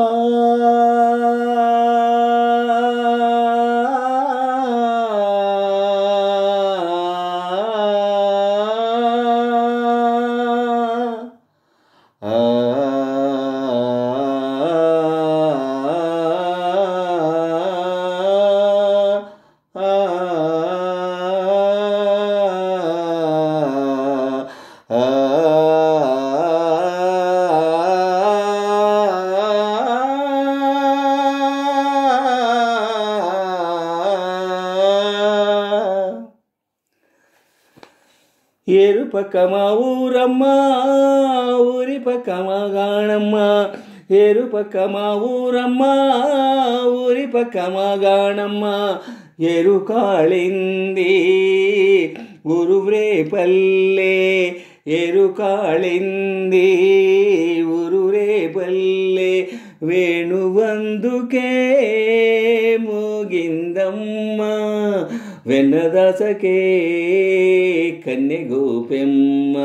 ఆ ఏరు పక్క మా ఊరమ్మ ఊరి పక్క మా గాణమ్మ ఏరు పక్క మా ఊరమ్మ ఊరి పక్క మా గాణమ్మ ఏరు కాళింది ఊరువ్రే పల్లె ఏరు కాళింది ఊరువ్రే పల్లె వేణువందుకే మోగిందమ్మ వెన్నదాచకే కన్నెగోపెమ్మ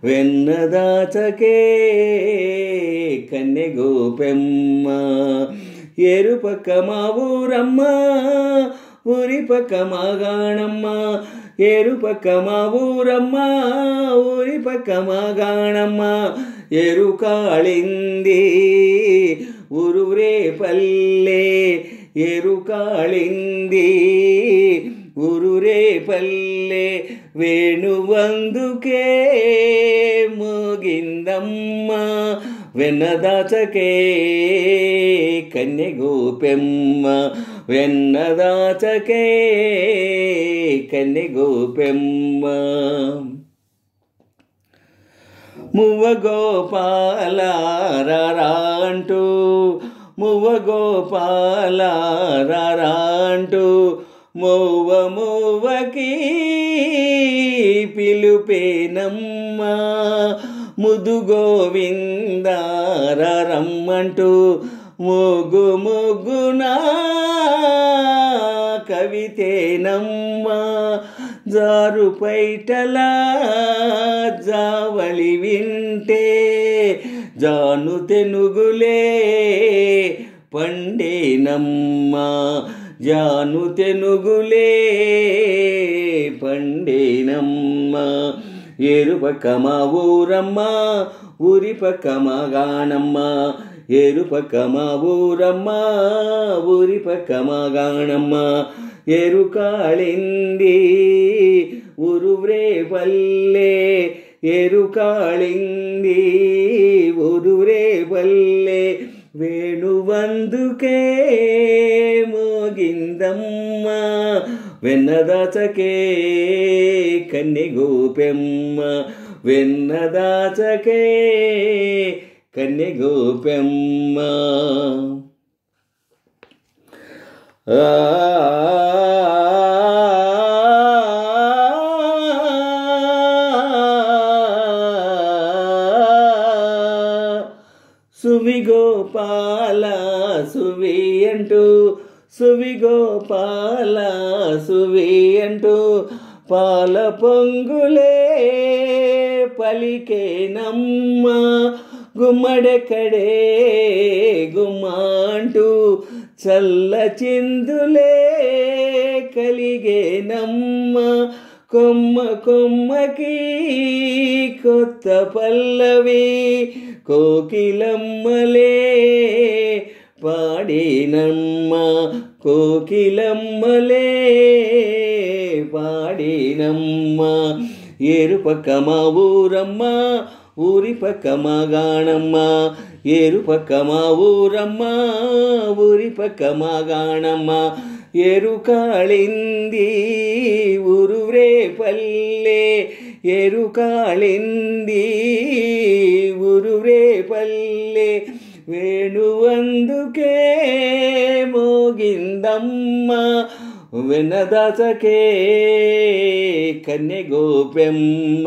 వెన్నదాచకే కన్నెగోపెమ్మ ఏరు పక్క మా ఊరమ్మ ఊరి పక్క మా గాణమ్మ ఏరు పక్క మా ఊరమ్మ ఊరి పక్క మా గాణమ్మ ఏరు కాళింది ఊరువ్రే పల్లె ఏరు కాళింది ఊరురే పల్లె వేణువందుకే మోగిందమ్మ వెన్నదాచకే కన్నెగోపెమ్మ వెన్నదాచకే కన్నెగోపెమ్మ మువ్వ గోపాల రారాంటూ మువ్వ గోపాల రారాంటూ మోవ మోవకి పిలుపేనమ్మ ముదు గోవింద రమ్మంటూ మోగు మోగునా కవితేనమ్మ జారు పైటల జావళి వింటే జాను తెనుగులే పండేనమ్మ జాను తెనుగులే పండేనమ్మ ఏరు పక్క మా ఊరమ్మ ఊరి పక్క మా గాణమ్మ ఏరు పక్క మా ఊరమ్మ ఊరి పక్క మా గాణమ్మ ఏరు కాళింది ఊరువ్రే పల్లె ఏరు కాళింది ఊరువ్రే పల్లె వేణువందుకే మోగిందమ్మ వెన్నదాచకే కన్నెగోపెమ్మ వెన్నదాచకే కన్నెగోపెమ్మ సువి గోపాల సువి అంటూ సువి గోపాల సువి అంటూ పాల పొంగులే పలికేనమ్మ గుమ్మడెక్కడే గుమ్మంటూ చల్ల చిందులే కలిగేనమ్మ కొమ్మ కొమ్మకి కొత్త పల్లవి కోకిలమ్మలే పాడినమ్మ కోకిలమ్మలే పాడినమ్మ ఏరు పక్క మా ఊరమ్మ ఊరి పక్క మా గాణమ్మ ఏరు పక్క మా ఊరమ్మ ఊరి పక్క మా గాణమ్మ ఏరు కాళింది ఊరువ్రే పల్లె ఏరు కాళింది ఊరువ్రే పల్లె వేణువందుకే మోగిందమ్మ వెన్నదాచకే కన్నెగోపెమ్మ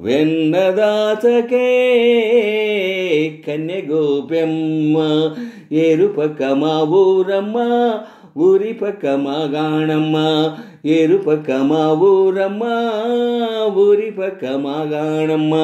వెన్నదాచకే కన్నెగోపెమ్మ ఏరు పక్క మా ఊరమ్మ ఊరి పక్క మా గాణమ్మ ఏరు పక్క మా ఊరమ్మ ఊరి పక్క మా గాణమ్మ.